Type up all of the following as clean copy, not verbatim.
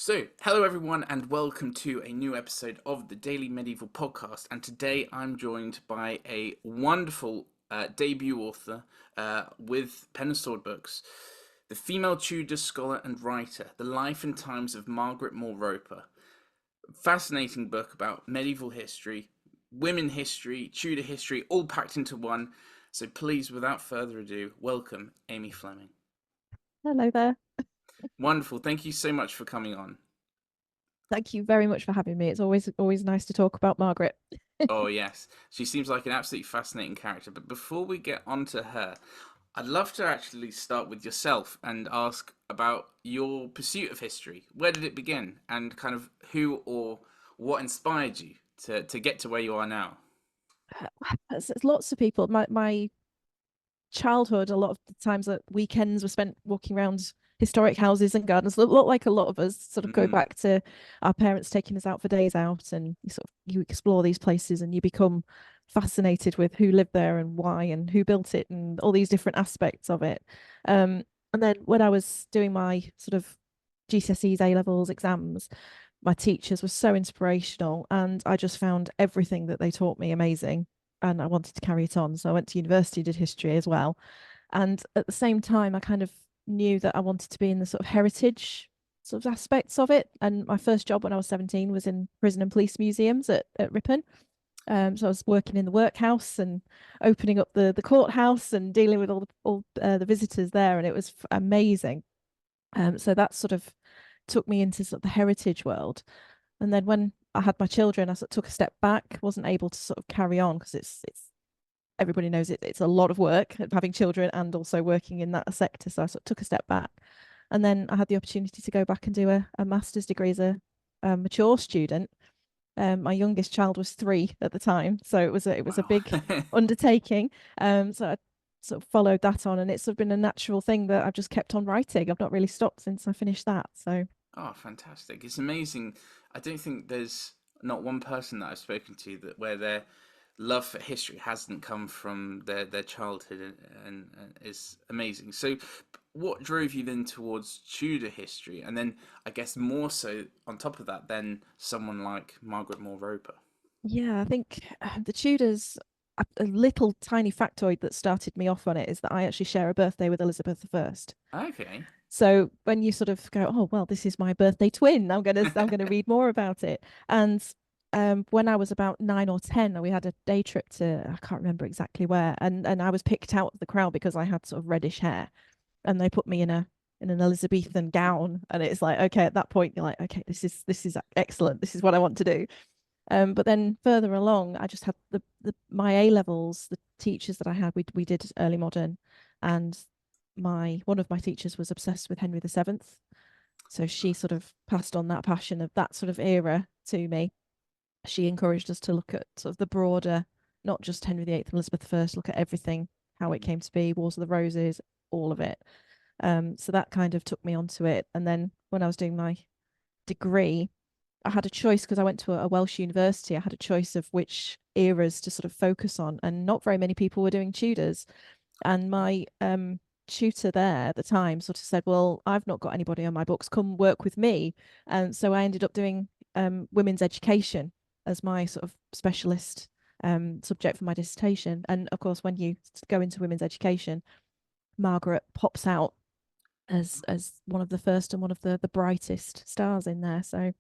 So, hello everyone, and welcome to a new episode of the Daily Medieval Podcast. And today I'm joined by a wonderful debut author with Pen and Sword Books, the female Tudor scholar and writer, The Life and Times of Margaret Roper. Fascinating book about medieval history, women history, Tudor history, all packed into one. So, please, without further ado, welcome Aimee Fleming. Hello there. Wonderful. Thank you so much for coming on. Thank you very much for having me. It's always nice to talk about Margaret. Oh, yes. She seems like an absolutely fascinating character. But before we get onto her, I'd love to actually start with yourself and ask about your pursuit of history. Where did it begin? And kind of who or what inspired you to get to where you are now? There's lots of people. My childhood, a lot of the times that weekends were spent walking around historic houses and gardens. Look like a lot of us sort of go Mm, back to our parents taking us out for days out, and you explore these places and you become fascinated with who lived there and why and who built it and all these different aspects of it. And then when I was doing my sort of GCSEs, A levels, exams, my teachers were so inspirational, and I just found everything that they taught me amazing, and I wanted to carry it on. So I went to university, did history as well. And at the same time, I kind of knew that I wanted to be in the sort of heritage sort of aspects of it. And my first job when I was 17 was in prison and police museums at Ripon. So I was working in the workhouse and opening up the courthouse and dealing with all the visitors there, and it was amazing. So that sort of took me into sort of the heritage world. And then when I had my children, I sort of took a step back, wasn't able to sort of carry on because it's everybody knows it's a lot of work having children and also working in that sector. So I sort of took a step back. And then I had the opportunity to go back and do a master's degree as a mature student. My youngest child was 3 at the time, so it was a wow. big undertaking. So I sort of followed that on, and it's sort of been a natural thing that I've just kept on writing. I've not really stopped since I finished that. So Oh, fantastic. It's amazing. I don't think there's not one person that I've spoken to that where their love for history hasn't come from their childhood and is amazing. So what drove you then towards Tudor history? And then I guess more so on top of that then someone like Margaret Roper. yeah, I think the Tudors. A little tiny factoid that started me off on it is that I actually share a birthday with Elizabeth I. Okay. So when you sort of go, oh well, this is my birthday twin, I'm gonna read more about it. And when I was about 9 or 10, we had a day trip to, I can't remember exactly where, and I was picked out of the crowd because I had sort of reddish hair, and they put me in an Elizabethan gown, and it's like, okay, at that point you're like, okay, this is excellent, this is what I want to do. But then further along, I just had the my A levels, the teachers that I had, we did early modern, and my one of my teachers was obsessed with Henry VII. So she sort of passed on that passion of that sort of era to me. She encouraged us to look at sort of the broader, not just Henry VIII and Elizabeth I, look at everything, how it came to be, Wars of the Roses, all of it. So that kind of took me onto it. And then when I was doing my degree, I had a choice because I went to a Welsh university. I had a choice of which eras to sort of focus on, and not very many people were doing Tudors. And my tutor there at the time sort of said, "Well, I've not got anybody on my books. Come work with me." And so I ended up doing women's education as my sort of specialist subject for my dissertation. And of course, when you go into women's education, Margaret pops out as one of the first and one of the brightest stars in there. So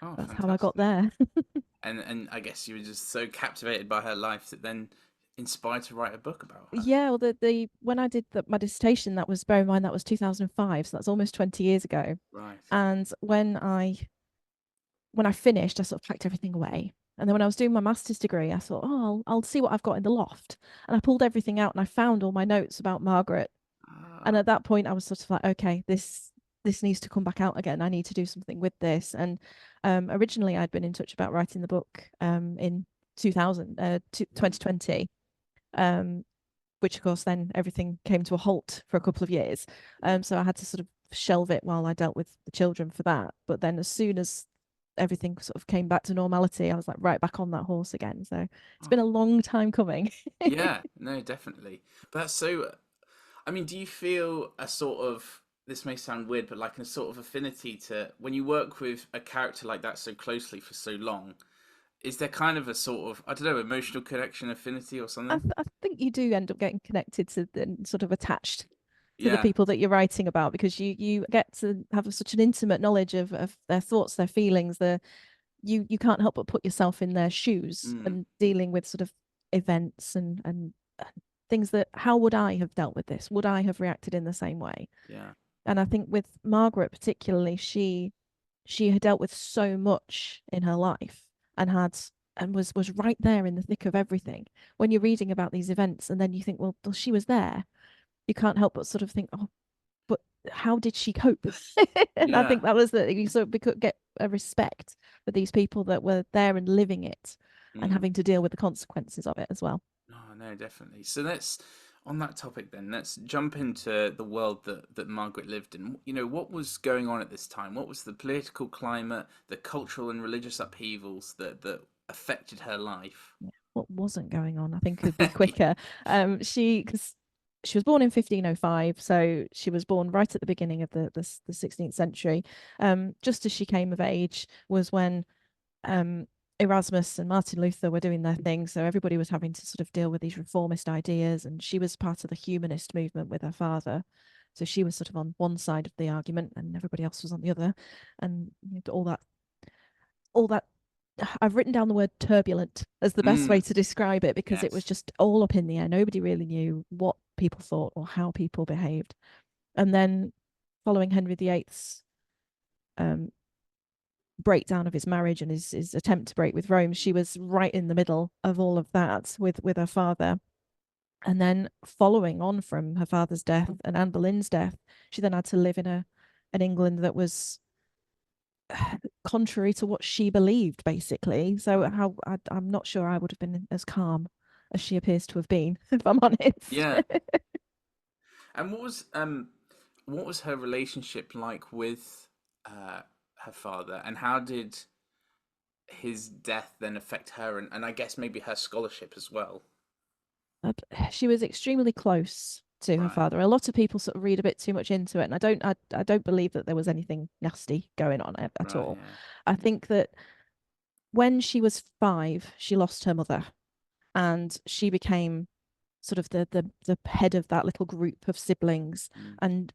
Oh, that's how I got fantastic. there. And I guess you were just so captivated by her life that then inspired to write a book about her. Yeah, well, the when I did my dissertation, that was, bear in mind, that was 2005, so that's almost 20 years ago. Right. And when I finished, I sort of packed everything away. And then when I was doing my master's degree, I thought, oh, I'll see what I've got in the loft. And I pulled everything out and I found all my notes about Margaret. And Ah, at that point, I was sort of like, okay, this needs to come back out again. I need to do something with this. And originally, I'd been in touch about writing the book in 2020, um, which of course then everything came to a halt for a couple of years. yeah. So I had to sort of shelve it while I dealt with the children for that. But then as soon as everything sort of came back to normality, I was like right back on that horse again. So it's been Oh, a long time coming. yeah. No, definitely. But that's so. I mean, do you feel a sort of this may sound weird, but like a sort of affinity to when you work with a character like that so closely for so long. Is there kind of a sort of, I don't know, emotional connection, affinity, or something? I think you do end up getting connected to and sort of attached to the Yeah. people that you're writing about, because you get to have such an intimate knowledge of their thoughts, their feelings. You can't help but put yourself in their shoes Mm, and dealing with sort of events and things that, how would I have dealt with this? Would I have reacted in the same way? yeah. And I think with Margaret particularly, she had dealt with so much in her life and had and was right there in the thick of everything. When you're reading about these events and then you think, well, she was there, you can't help but sort of think, oh, but how did she cope? And I Yeah. think that was that you sort of could get a respect for these people that were there and living it and Mm. having to deal with the consequences of it as well. Oh, no, definitely. So let's, on that topic then, let's jump into the world that Margaret lived in. You know, what was going on at this time? What was the political climate, the cultural and religious upheavals that affected her life? Yeah. What wasn't going on, I think, could be quicker. Because she was born in 1505, so she was born right at the beginning of the 16th century. Just as she came of age was when Erasmus and Martin Luther were doing their thing, so everybody was having to sort of deal with these reformist ideas, and she was part of the humanist movement with her father. So she was sort of on one side of the argument, and everybody else was on the other, and all that I've written down the word turbulent as the best way Mm, to describe it, because it was yes. just all up in the air. Nobody really knew what people thought or how people behaved. And then following Henry VIII's um, breakdown of his marriage and his attempt to break with Rome, she was right in the middle of all of that with her father. And then following on from her father's death and Anne Boleyn's death, she then had to live in an England that was contrary to what she believed, basically. So Right. how I'm not sure I would have been as calm as she appears to have been, if I'm honest. Yeah. And what was her relationship like with her father, and how did his death then affect her, and I guess maybe her scholarship as well? She was extremely close to her Right. father. A lot of people sort of read a bit too much into it, and I don't believe that there was anything nasty going on at Right. all. Yeah. I think that when she was 5, she lost her mother, and she became sort of the head of that little group of siblings. Mm, And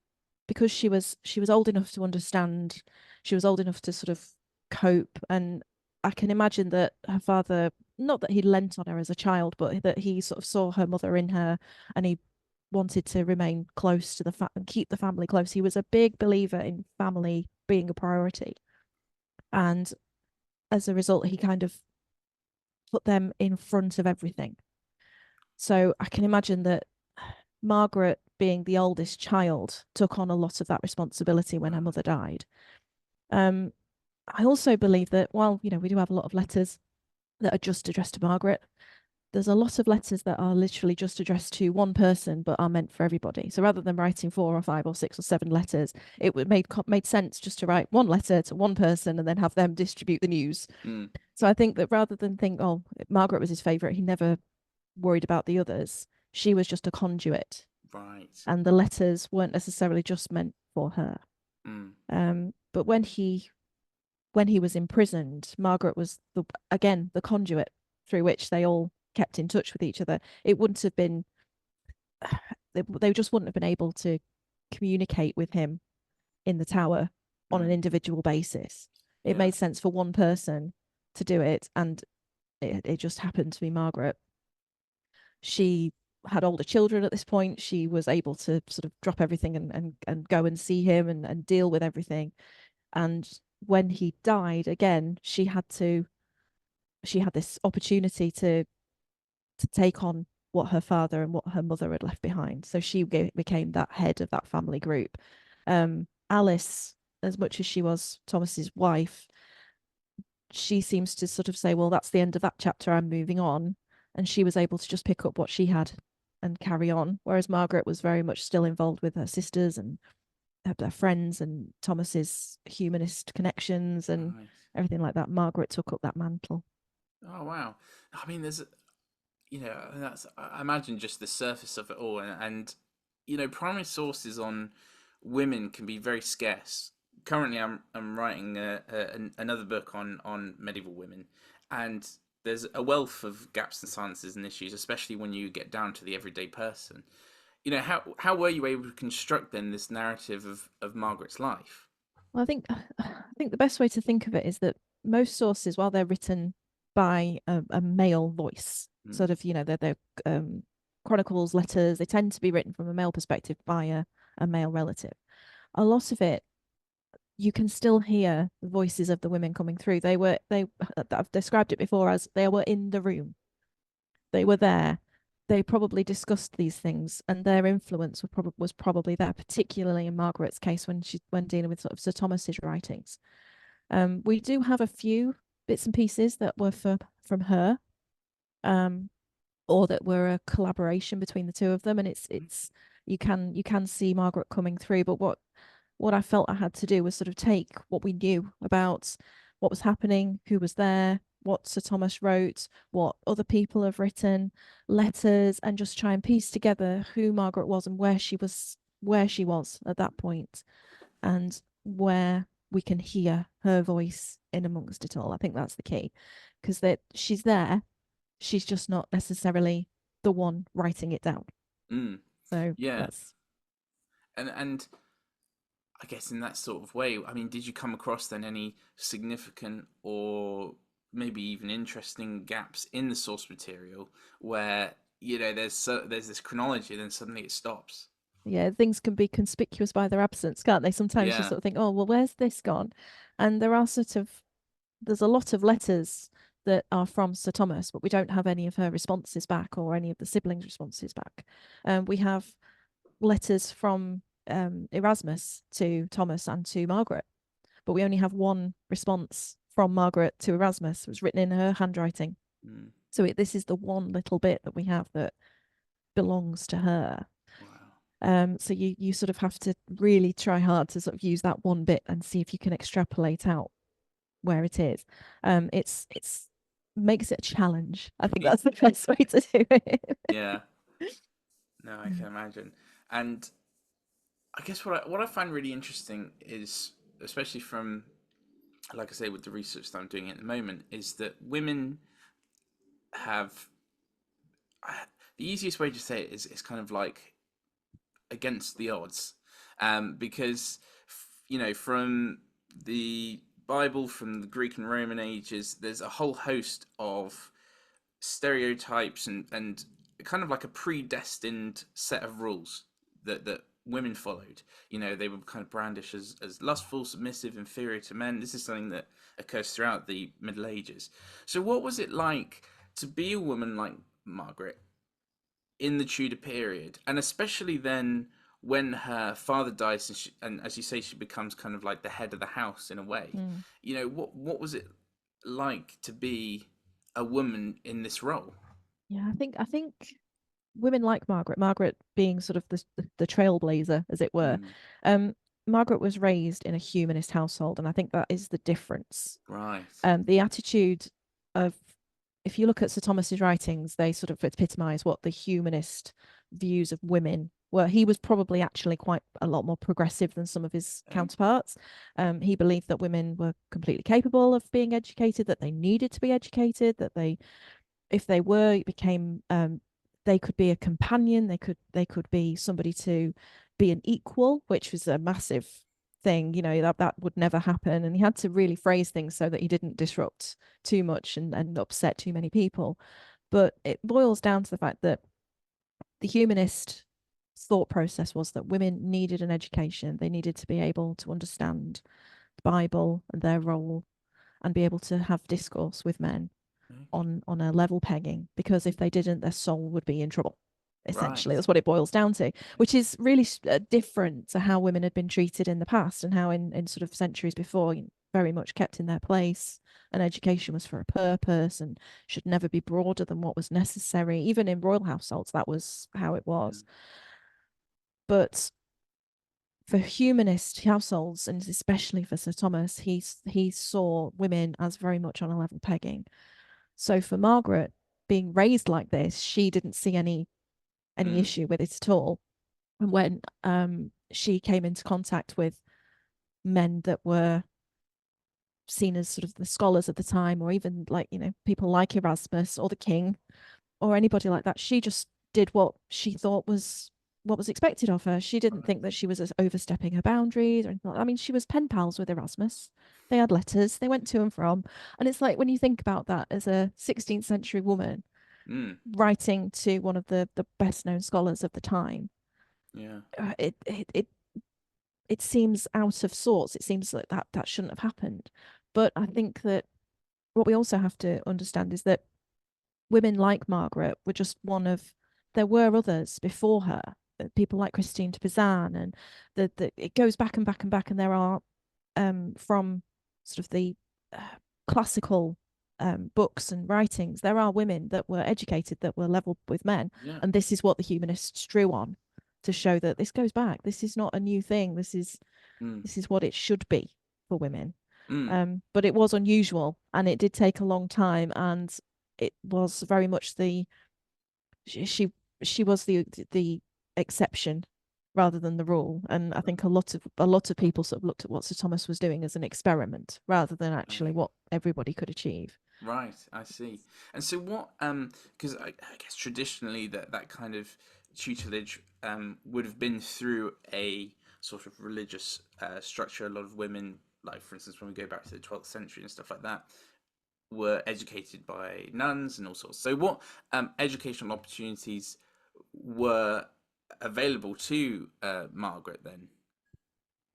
because she was old enough to understand, she was old enough to sort of cope. And I can imagine that her father, not that he lent on her as a child, but that he sort of saw her mother in her, and he wanted to remain close to and keep the family close. He was a big believer in family being a priority, and as a result he kind of put them in front of everything. So I can imagine that Margaret, being the oldest child, took on a lot of that responsibility when her right. mother died. Um, I also believe that while, we do have a lot of letters that are just addressed to Margaret, there's a lot of letters that are literally just addressed to one person but are meant for everybody. So rather than writing 4 or 5 or 6 or 7 letters, it would made sense just to write one letter to one person and then have them distribute the news. Mm, So I think that rather than think, oh, Margaret was his favorite, he never worried about the others. She was just a conduit, right. and the letters weren't necessarily just meant for her. Mm, But when he was imprisoned, Margaret was again the conduit through which they all kept in touch with each other. It wouldn't have been they just wouldn't have been able to communicate with him in the tower on an mm, individual basis. It yeah. made sense for one person to do it, and it just happened to be Margaret. She had older children at this point. She was able to sort of drop everything and go and see him and deal with everything. And when he died again, she had this opportunity to take on what her father and what her mother had left behind. So she became that head of that family group. Alice, as much as she was Thomas's wife, she seems to sort of say, well, that's the end of that chapter, I'm moving on. And she was able to just pick up what she had and carry on. Whereas Margaret was very much still involved with her sisters and their friends and Thomas's humanist connections and Right. everything like that. Margaret took up that mantle. Oh wow. I mean, there's, that's, I imagine just the surface of it all, and primary sources on women can be very scarce. Currently, I'm writing another book on medieval women, and there's a wealth of gaps and silences and issues, especially when you get down to the everyday person. How were you able to construct then this narrative of Margaret's life? Well, I think the best way to think of it is that most sources, while they're written by a male voice, Mm. sort of, they're chronicles, letters, they tend to be written from a male perspective by a male relative. A lot of it, you can still hear the voices of the women coming through. I've described it before as they were in the room. They were there. They probably discussed these things, and their influence was probably there, particularly in Margaret's case when dealing with sort of Sir Thomas's writings. We do have a few bits and pieces that were from her, or that were a collaboration between the two of them, and it's you can see Margaret coming through. But what I felt I had to do was sort of take what we knew about what was happening, who was there, what Sir Thomas wrote, what other people have written, letters, and just try and piece together who Margaret was and where she was at that point, and where we can hear her voice in amongst it all. I think that's the key, because that she's there, she's just not necessarily the one writing it down. Mm. So Yeah, that's and I guess in that sort of way, I mean, did you come across then any significant or maybe even interesting gaps in the source material where there's this chronology, then suddenly it stops? yeah, things can be conspicuous by their absence, can't they? Sometimes you Yeah. sort of think, oh, well, where's this gone? And there's a lot of letters that are from Sir Thomas, but we don't have any of her responses back or any of the siblings' responses back. We have letters from Erasmus to Thomas and to Margaret, but we only have one response from Margaret to Erasmus. It was written in her handwriting. Mm. So this is the one little bit that we have that belongs to her. Wow. So you sort of have to really try hard to sort of use that one bit and see if you can extrapolate out where it is. It's makes it a challenge. I think that's the best way to do it. Yeah. No, I can imagine. And I guess what I find really interesting is, especially from, like I say, with the research that I'm doing at the moment, is that women have the easiest way to say it is kind of like against the odds, because from the Bible, from the Greek and Roman ages, there's a whole host of stereotypes and kind of like a predestined set of rules that women followed. They were kind of brandished as lustful, submissive, inferior to men. This is something that occurs throughout the Middle Ages. So what was it like to be a woman like Margaret in the Tudor period, and especially then when her father dies, and as you say, she becomes kind of like the head of the house in a way. Mm. What was it like to be a woman in this role? Yeah, I think women like Margaret being sort of the trailblazer, as it were. Mm, Um, Margaret was raised in a humanist household, and I think that is the difference. right. The attitude of, if you look at Sir Thomas's writings, they sort of epitomise what the humanist views of women were. He was probably actually quite a lot more progressive than some of his Okay. counterparts. He believed that women were completely capable of being educated, that they needed to be educated, that if they were, it became they could be a companion, they could be somebody to be an equal, which was a massive thing, that would never happen. And he had to really phrase things so that he didn't disrupt too much and upset too many people. But it boils down to the fact that the humanist thought process was that women needed an education, they needed to be able to understand the Bible and their role, and be able to have discourse with men Okay. on a level pegging, because if they didn't, their soul would be in trouble. Essentially, Right. that's what it boils down to, which is really different to how women had been treated in the past, and how in sort of centuries before, very much kept in their place, and education was for a purpose and should never be broader than what was necessary. Even in royal households, that was how it Mm, was. But for humanist households, and especially for Sir Thomas, he saw women as very much on a level pegging. So for Margaret, being raised like this, she didn't see any mm, issue with it at all. And when she came into contact with men that were seen as sort of the scholars of the time, or even like, people like Erasmus or the king or anybody like that. She just did what she thought was what was expected of her. She didn't Right. think that she was overstepping her boundaries or anything. I mean, she was pen pals with Erasmus. They had letters, they went to and from. And it's like, when you think about that as a 16th century woman Mm. writing to one of the best known scholars of the time, Yeah. it seems out of sorts. It seems like that shouldn't have happened. But I think that what we also have to understand is that women like Margaret were just one of, there were others before her, people like Christine de Pizan, and it goes back and back and back, and there are from sort of the uh, classical books and writings, there are women that were educated that were level with men, Yeah. and this is what the humanists drew on to show that this goes back. This is not a new thing. Mm. This is what it should be for women. Mm. But it was unusual, and it did take a long time, and it was very much she she was the exception rather than the rule. And I think a lot of people sort of looked at what Sir Thomas was doing as an experiment rather than actually Right. what everybody could achieve. Right, I see. And so what because I guess traditionally that kind of tutelage would have been through a sort of religious structure. A lot of women, like for instance when we go back to the 12th century and stuff like that, were educated by nuns and all sorts. So what educational opportunities were available to Margaret then?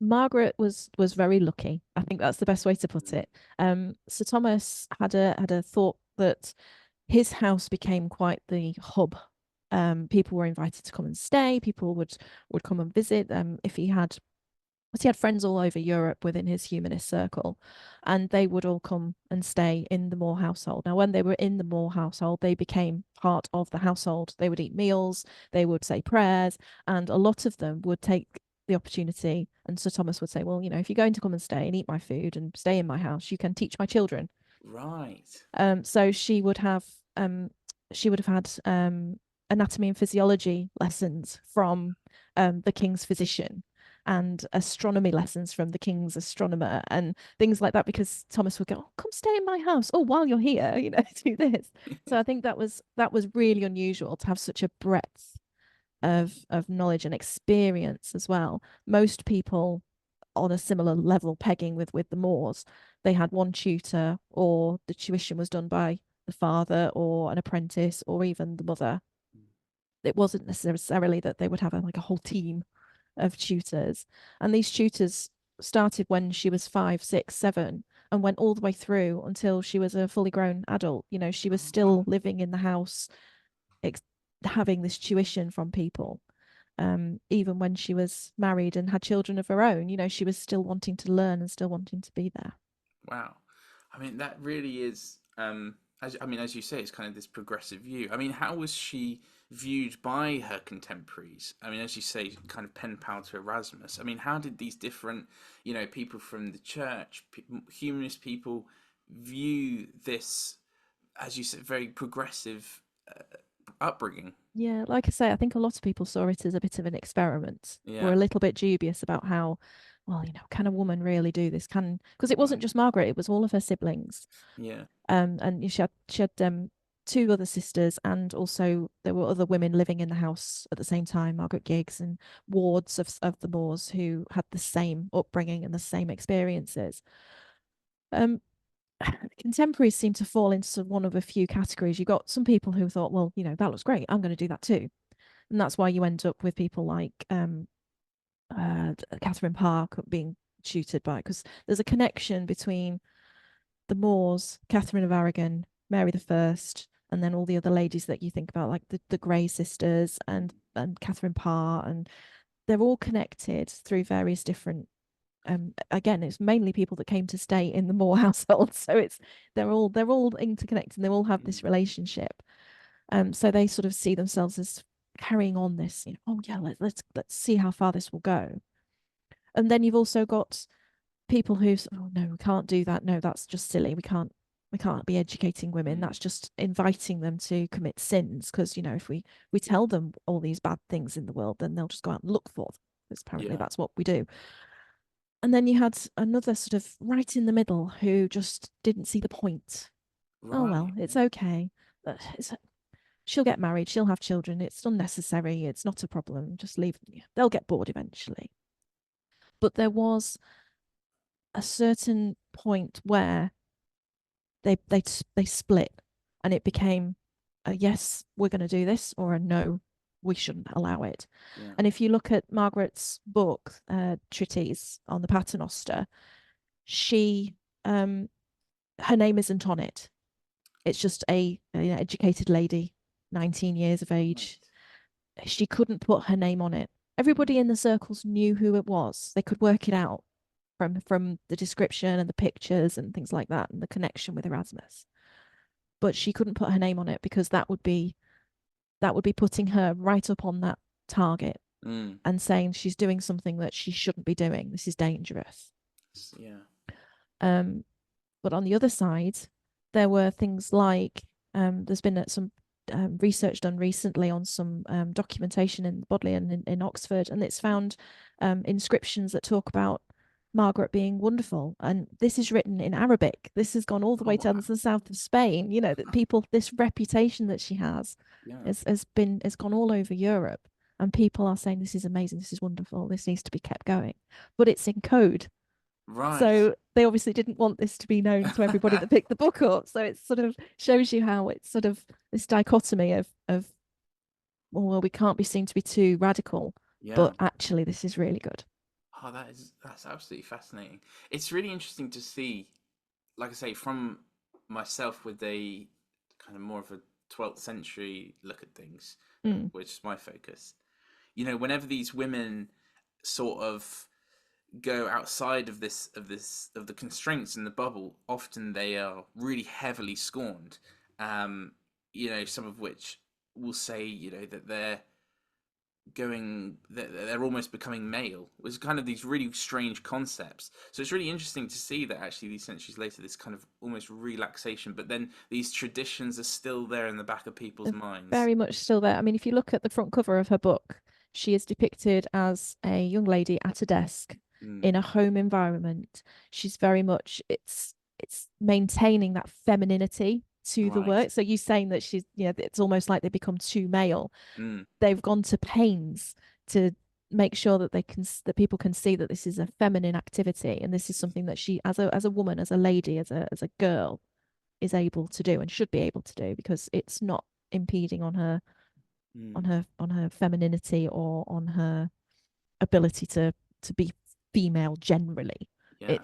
Margaret was very lucky. I think that's the best way to put it. Sir Thomas had a thought that his house became quite the hub. People were invited to come and stay. People would come and visit. If he had, but he had friends all over Europe within his humanist circle, and they would all come and stay in the Moore household. Now, when they were in the Moore household, they became part of the household. They would eat meals, they would say prayers, and a lot of them would take the opportunity. And Sir Thomas would say, well, if you're going to come and stay and eat my food and stay in my house, you can teach my children. Right. So she would have had anatomy and physiology lessons from the king's physician, and astronomy lessons from the king's astronomer, and things like that, because Thomas would go, oh, come stay in my house. Oh, while you're here, do this. So I think that was really unusual to have such a breadth of knowledge and experience as well. Most people on a similar level pegging with the Moors, they had one tutor, or the tuition was done by the father or an apprentice or even the mother. It wasn't necessarily that they would have like a whole team of tutors. And these tutors started when she was 5, 6, 7, and went all the way through until she was a fully grown adult. She was Oh, wow. still living in the house, having this tuition from people. Even when she was married and had children of her own, she was still wanting to learn and still wanting to be there. Wow. I mean, that really is, as you say, it's kind of this progressive view. I mean, how was she viewed by her contemporaries? I mean, as you say, kind of pen pal to Erasmus. I mean, how did these different, people from the church, humanist people, view this, as you said, very progressive upbringing? Yeah, like I say, I think a lot of people saw it as a bit of an experiment. Were Yeah. a little bit dubious about how, well, can a woman really do this? Because it wasn't Right. just Margaret, it was all of her siblings. Yeah. And she had two other sisters, and also there were other women living in the house at the same time, Margaret Giggs and wards of the Moors, who had the same upbringing and the same experiences. Um, Contemporaries seem to fall into one of a few categories. You got some people who thought, well, that looks great, I'm going to do that too. And that's why you end up with people like Catherine Parr being tutored by, because there's a connection between the Moors, Catherine of Aragon, Mary the First, and then all the other ladies that you think about, like the Grey sisters and Catherine Parr, and they're all connected through various different. Again, it's mainly people that came to stay in the Moore household, so they're all interconnected, and they all have this Mm. relationship. So they sort of see themselves as carrying on this. Oh yeah, let's see how far this will go. And then you've also got people who, oh no, we can't do that. No, that's just silly. We can't be educating women. Mm. That's just inviting them to commit sins. Because if we tell them all these bad things in the world, then they'll just go out and look for them. because apparently Yeah. that's what we do. And then you had another sort of right in the middle who just didn't see the point. Oh, Right. well, it's okay. She'll get married, she'll have children. It's unnecessary. It's not a problem. Just leave them. They'll get bored eventually. But there was a certain point where they split, and it became a yes, we're going to do this, or a no, we shouldn't allow it. Yeah. And if you look at Margaret's book, treatise on the Paternoster, she her name isn't on it. It's just a educated lady, 19 years of age. Right. She couldn't put her name on it. Mm. Everybody in the circles knew who it was. They could work it out from the description and the pictures and things like that, and the connection with Erasmus. But she couldn't put her name on it because that would be putting her right up on that target Mm. and saying she's doing something that she shouldn't be doing. This is dangerous. Yeah. Um, but on the other side, there were things like there's been some research done recently on some documentation in Bodleian in Oxford, and it's found inscriptions that talk about Margaret being wonderful. And this is written in Arabic. This has gone all the Oh way down wow. to the south of Spain. You know, that people, this reputation that she has Yeah. has gone all over Europe. And people are saying this is amazing, this is wonderful, this needs to be kept going. But it's in code. Right. So they obviously didn't want this to be known to everybody that picked the book up. So it sort of shows you how it's sort of this dichotomy of well, we can't be seen to be too radical, Yeah. but actually this is really good. Oh, that's absolutely fascinating. It's really interesting to see, like I say, from myself with a kind of more of a 12th century look at things, Mm. which is my focus. Whenever these women sort of go outside of the constraints in the bubble, often they are really heavily scorned. Some of which will say, that they're almost becoming male. It was kind of these really strange concepts. So it's really interesting to see that actually these centuries later, this kind of almost relaxation, but then these traditions are still there in the back of people's They're minds. very much still there. I mean, if you look at the front cover of her book, she is depicted as a young lady at a desk Mm. in a home environment. She's very much it's maintaining that femininity to the Right. work. So you saying that she's, it's almost like they become too male. Mm. They've gone to pains to make sure that that people can see that this is a feminine activity, and this is something that she, as a woman, as a lady, as a girl, is able to do and should be able to do, because it's not impeding on her Mm. on her femininity or on her ability to be female generally. Yeah.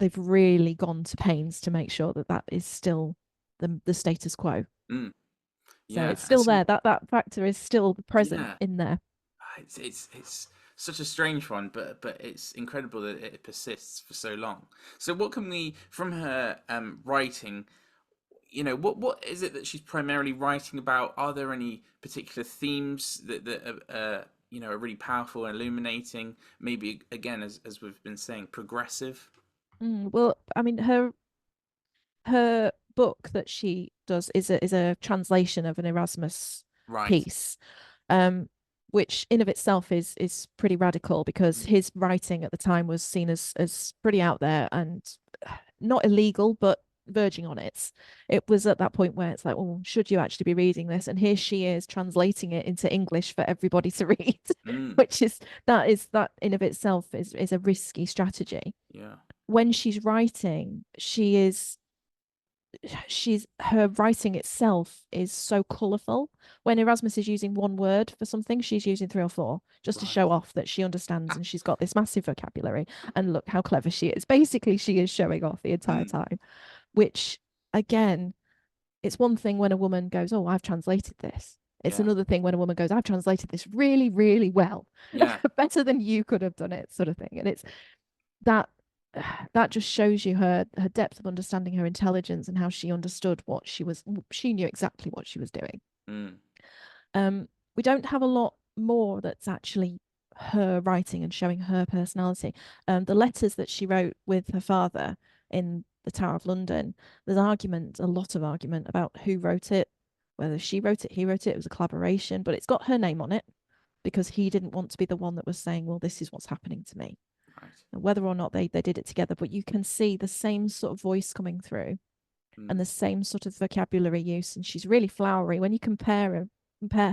They've really gone to pains to make sure that that is still the status quo. Mm. So Yeah. it's And still so, there. That factor is still present yeah, in there. it's such a strange one, but it's incredible that it persists for so long. So what can we from her writing? What is it that she's primarily writing about? Are there any particular themes that are really powerful and illuminating? Maybe again, as we've been saying, progressive. Well, I mean, her book that she does is a translation of an Erasmus Right. piece, um, which in of itself is pretty radical, because Mm. his writing at the time was seen as pretty out there and not illegal, but verging on it. It was at that point where it's like, well, should you actually be reading this? And here she is translating it into English for everybody to read, Mm. which is that in of itself is a risky strategy. Yeah. When she's writing, her writing itself is so colorful. When Erasmus is using one word for something, she's using three or four, just to Right. show off that she understands and she's got this massive vocabulary, and look how clever she is. Basically, she is showing off the entire Mm. time, which, again, it's one thing when a woman goes, oh, I've translated this. It's Yeah. another thing when a woman goes, I've translated this really, really well, Yeah. better than you could have done it, sort of thing. And it's that that just shows you her depth of understanding, her intelligence, and how she understood what she knew exactly what she was doing. Mm. We don't have a lot more that's actually her writing and showing her personality. The letters that she wrote with her father in the Tower of London, there's a lot of argument about who wrote it, whether she wrote it, he wrote it. It was a collaboration, but it's got her name on it. because he didn't want to be the one that was saying, well, this is what's happening to me. Right. And whether or not they did it together, but you can see the same sort of voice coming through and Mm. the same sort of vocabulary use. And she's really flowery. When you compare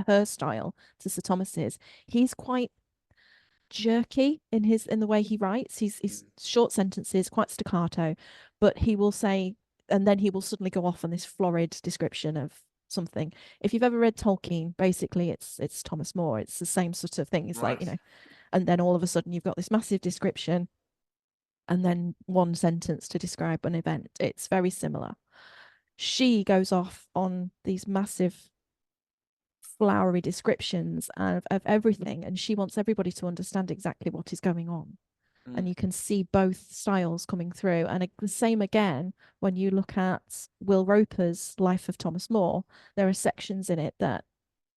her style to Sir Thomas's, he's quite jerky in the way he writes. He's Mm. short sentences, quite staccato, but he will say, and then he will suddenly go off on this florid description of something. If you've ever read Tolkien, basically it's Thomas More. It's the same sort of thing. It's like, Right. and then all of a sudden you've got this massive description and then one sentence to describe an event. It's very similar. She goes off on these massive flowery descriptions of everything, and she wants everybody to understand exactly what is going on. And Mm. you can see both styles coming through. And the same again when you look at Will Roper's Life of Thomas More, there are sections in it that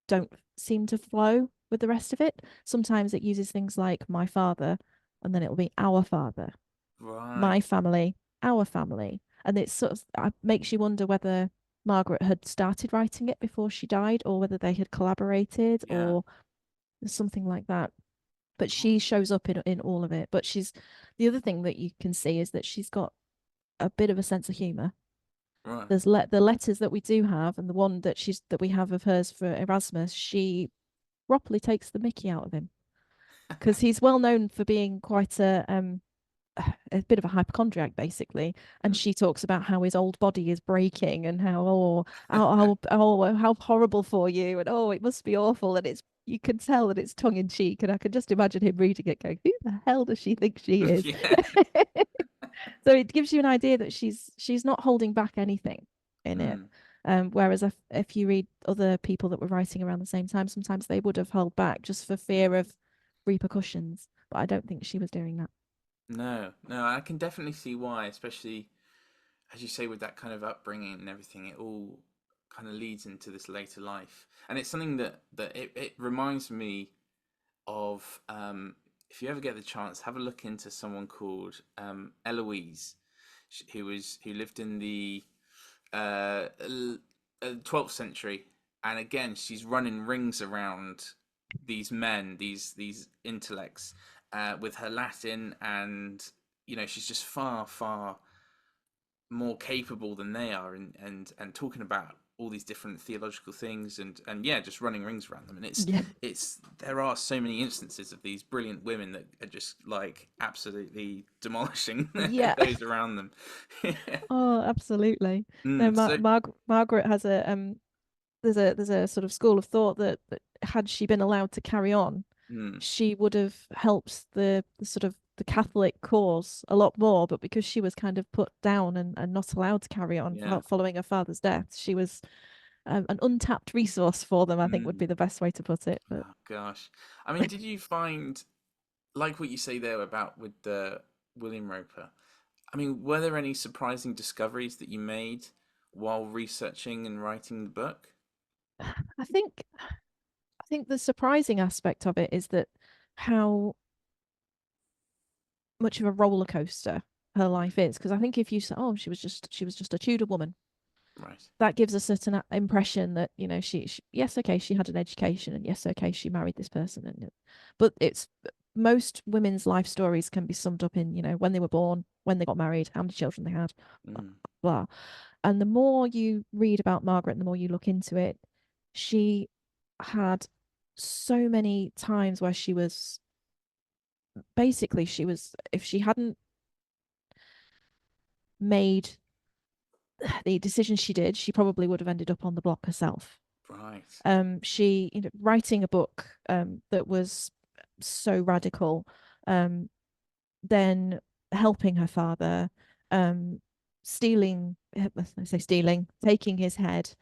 don't seem to flow with the rest of it. Sometimes it uses things like my father, and then it'll be our father, Right. my family, our family. And it sort of makes you wonder whether Margaret had started writing it before she died, or whether they had collaborated, Yeah. or something like that. But Oh, she shows up in all of it. But she's the other thing that you can see is that she's got a bit of a sense of humor. right. There's the letters that we do have, and the one that we have of hers for Erasmus, she properly takes the Mickey out of him because he's well known for being quite a bit of a hypochondriac basically, and Mm. she talks about how his old body is breaking and how horrible for you, and oh, it must be awful, and it's you can tell that it's tongue in cheek, and I can just imagine him reading it going, who the hell does she think she is? Yeah. So it gives you an idea that she's not holding back anything in it. Mm. Whereas if you read other people that were writing around the same time, sometimes they would have held back just for Yeah. fear of repercussions. But I don't think she was doing that. No, no, I can definitely see why, especially as you say, with that kind of upbringing and everything, it all kind of leads into this later life. And it's something that it reminds me of, if you ever get the chance, have a look into someone called Eloise, who lived in the 12th century, and again, she's running rings around these men, these intellects, with her Latin, and she's just far, far more capable than they are, and talking about all these different theological things, and yeah, just running rings around them. And Yeah. it's there are so many instances of these brilliant women that are just like absolutely demolishing Yeah. those around them. Oh, absolutely. No, So Margaret has there's a sort of school of thought that had she been allowed to carry on, mm, she would have helped the sort of the Catholic cause a lot more. But because she was kind of put down and not allowed to carry on yeah. following her father's death, she was an untapped resource for them, I think would Mm, be the best way to put it. But oh gosh, I mean, did you find, like what you say there about with the William Roper? I mean, were there any surprising discoveries that you made while researching and writing the book? I think I think the surprising aspect of it is that how much of a roller coaster her life is. Because I think if you say, "Oh, she was just a Tudor woman," Right. that gives a certain impression that she yes, okay, she had an education, and yes, okay, she married this person, but it's most women's life stories can be summed up in when they were born, when they got married, how many children they had, blah Mm, blah. And the more you read about Margaret and the more you look into it, she had so many times where she was basically she was if she hadn't made the decisions she did, she probably would have ended up on the block herself. right. She writing a book that was so radical, um, then helping her father, um, stealing, I say stealing, taking his head,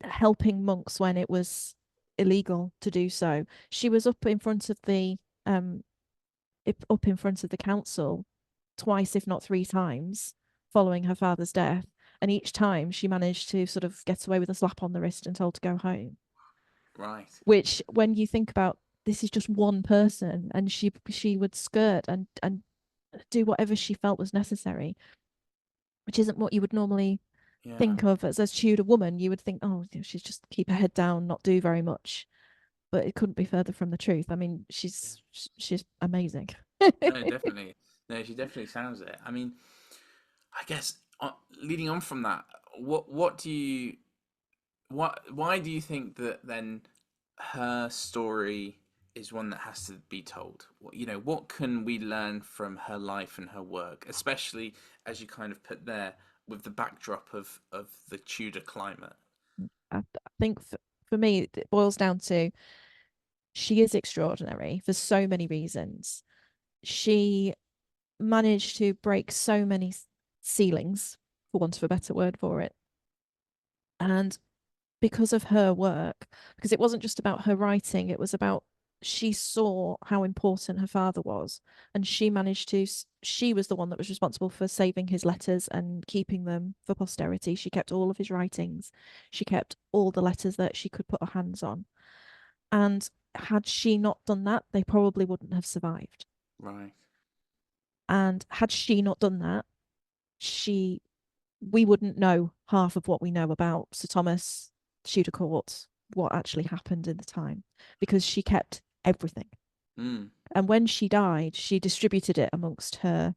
helping monks when it was illegal to do so. She was um, up in front of the council twice, if not three times, following her father's death. And each time she managed to sort of get away with a slap on the wrist and told to go home. Right. Which, when you think about this, is just one person, and she would skirt and do whatever she felt was necessary, which isn't what you would normally Yeah. think of as a Tudor woman. You would think, oh, she's just keep her head down, not do very much. but it couldn't be further from the truth. I mean, she's amazing. No, definitely. No, she definitely sounds it. I mean, I guess leading on from that, what do you why do you think that then her story is one that has to be told? What can we learn from her life and her work, especially as you kind of put there with the backdrop of the Tudor climate? I think for me, it boils down to she is extraordinary for so many reasons. She managed to break so many ceilings, for want of a better word for it. And because of her work, because it wasn't just about her writing, it was about she saw how important her father was. And she managed to, she was the one that was responsible for saving his letters and keeping them for posterity. She kept all of his writings, she kept all the letters that she could put her hands on. And had she not done that, they probably wouldn't have survived. Right. And had she not done that, she we wouldn't know half of what we know about Sir Thomas, Tudor court, what actually happened in the time, because she kept everything. Mm. And when she died, she distributed it amongst her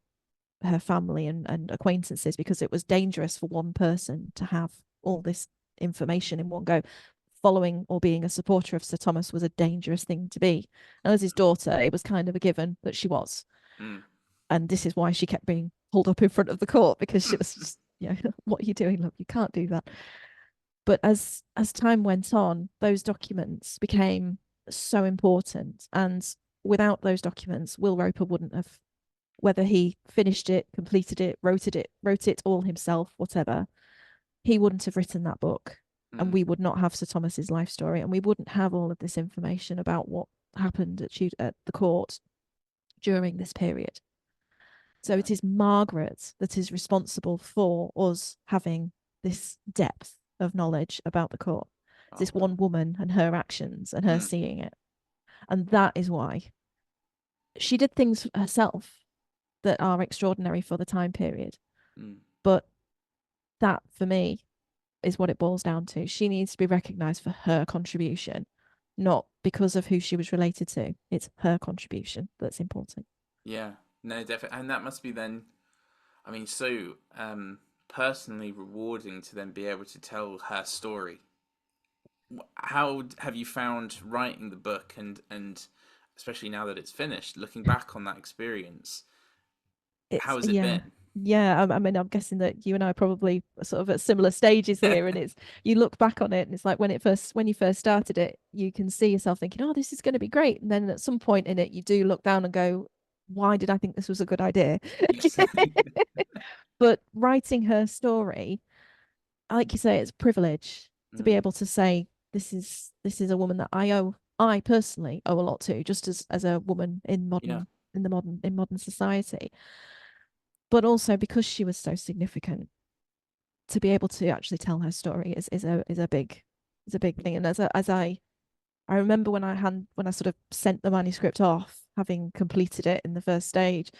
family and acquaintances, because it was dangerous for one person to have all this information in one go. Following or being a supporter of Sir Thomas was a dangerous thing to be. And as his daughter, it was kind of a given that she was. Mm. And this is why she kept being pulled up in front of the court, because she was just, what are you doing? Look, you can't do that. But as time went on, those documents became so important. And without those documents, Will Roper wouldn't have, whether he finished it, completed it, wrote it all himself, whatever, he wouldn't have written that book. And Mm. we would not have Sir Thomas's life story, and we wouldn't have all of this information about what happened at the court during this period. So Yeah. it is Margaret that is responsible for us having this depth of knowledge about the court. It's Oh this wow. one woman and her actions and her Mm. seeing it. And that is why she did things herself that are extraordinary for the time period. Mm. But that, for me, is what it boils down to. She needs to be recognised for her contribution, not because of who she was related to. It's her contribution that's important. Yeah. No, definitely, and that must be then. I mean, so personally rewarding to then be able to tell her story. How have you found writing the book and especially now that it's finished, looking back on that experience? How It's has it yeah. been? Yeah, I mean, I'm guessing that you and I are probably sort of at similar stages here, and it's you look back on it, and it's like when you first started it, you can see yourself thinking, "Oh, this is going to be great," and then at some point in it, you do look down and go, "Why did I think this was a good idea?" Yes. But writing her story, like you say, it's a privilege to be Mm. able to say this is a woman that I personally owe a lot to, just as a woman Yeah. in modern society, but also because she was so significant, to be able to actually tell her story is a big thing. And I remember when I sort of sent the manuscript off, having completed it in the first stage,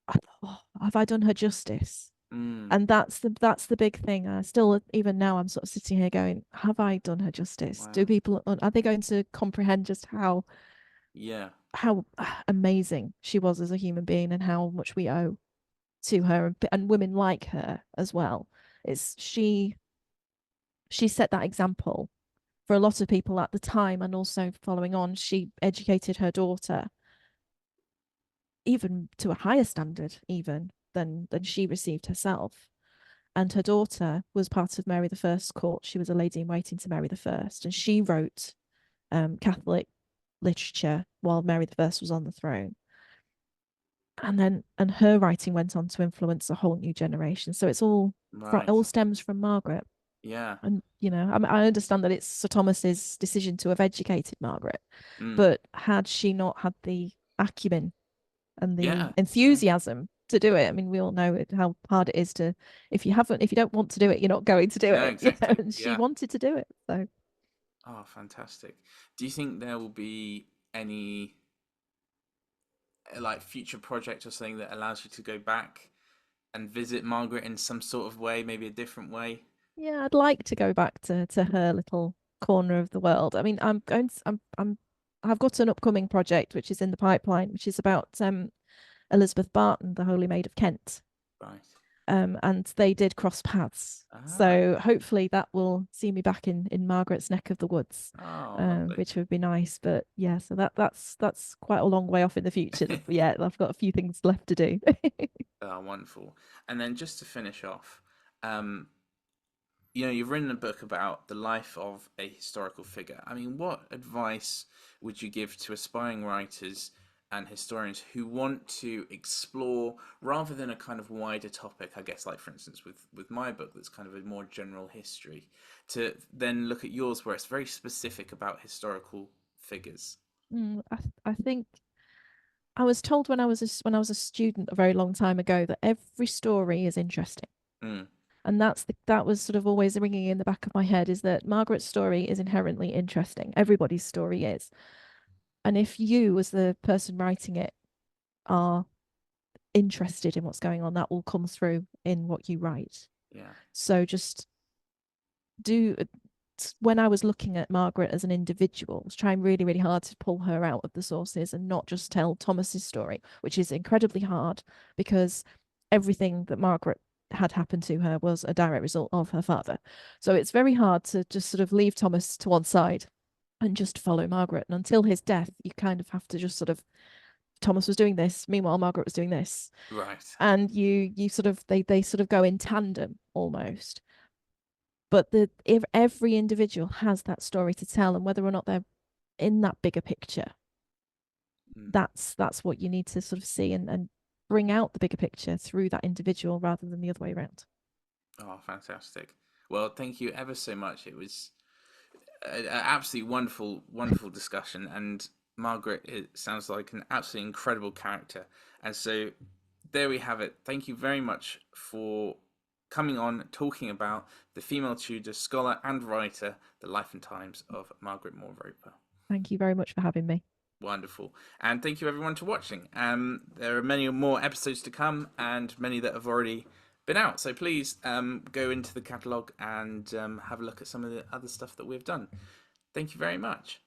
I thought, oh, have I done her justice? Mm. And that's the big thing. I still, even now, I'm sort of sitting here going, have I done her justice? Do Wow. people are they going to comprehend just Yeah. how amazing she was as a human being, and how much we owe to her, and women like her as well? It's she set that example for a lot of people at the time, and also following on, she educated her daughter even to a higher standard even than she received herself. And her daughter was part of Mary the First's court. She was a lady in waiting to Mary the First, and she wrote Catholic literature while Mary the First was on the throne. And her writing went on to influence a whole new generation. So it Right. all stems from Margaret. Yeah. And I understand that it's Sir Thomas's decision to have educated Margaret, Mm. but had she not had the acumen and the Yeah. Yeah. enthusiasm to do it, I mean, we all know how hard it is to, if you don't want to do it, you're not going to do No, it. exactly. And she Yeah. wanted to do it, so Oh, fantastic. Do you think there will be any like future project or something that allows you to go back and visit Margaret in some sort of way, maybe a different way? yeah, I'd like to go back to her little corner of the world. I mean, I'm I've got an upcoming project which is in the pipeline, which is about Elizabeth Barton, the Holy Maid of Kent. Right. And they did cross paths. Ah. So hopefully that will see me back in Margaret's neck of the woods, Oh, lovely. which would be nice. But yeah, so that's quite a long way off in the future. Yeah, I've got a few things left to do. Oh, wonderful. And then just to finish off, um, you've written a book about the life of a historical figure. I mean, what advice would you give to aspiring writers and historians who want to explore rather than a kind of wider topic, I guess, like for instance with my book that's kind of a more general history, to then look at yours where it's very specific about historical figures? I think I was told when I was a student a very long time ago that every story is interesting. Mm, And that was sort of always ringing in the back of my head, is that Margaret's story is inherently interesting. Everybody's story is. And if you, as the person writing it, are interested in what's going on, that will come through in what you write. yeah. So just do when I was looking at Margaret as an individual, I was trying really, really hard to pull her out of the sources and not just tell Thomas's story, which is incredibly hard because everything that Margaret had happened to her was a direct result of her father. So it's very hard to just sort of leave Thomas to one side and just follow Margaret. And until his death, you kind of have to just sort of Thomas was doing this, meanwhile Margaret was doing this. Right. And you sort of they sort of go in tandem almost. But if every individual has that story to tell, and whether or not they're in that bigger picture, Mm. that's what you need to sort of see and bring out the bigger picture through that individual rather than the other way around. Oh, fantastic. Well, thank you ever so much. It was an absolutely wonderful, wonderful discussion. And Margaret, it sounds like an absolutely incredible character. And so there we have it. Thank you very much for coming on, talking about the female Tudor scholar and writer, the life and times of Margaret More Roper. Thank you very much for having me. Wonderful. And thank you everyone for watching. There are many more episodes to come and many that have already been out. So please go into the catalogue and have a look at some of the other stuff that we've done. Thank you very much.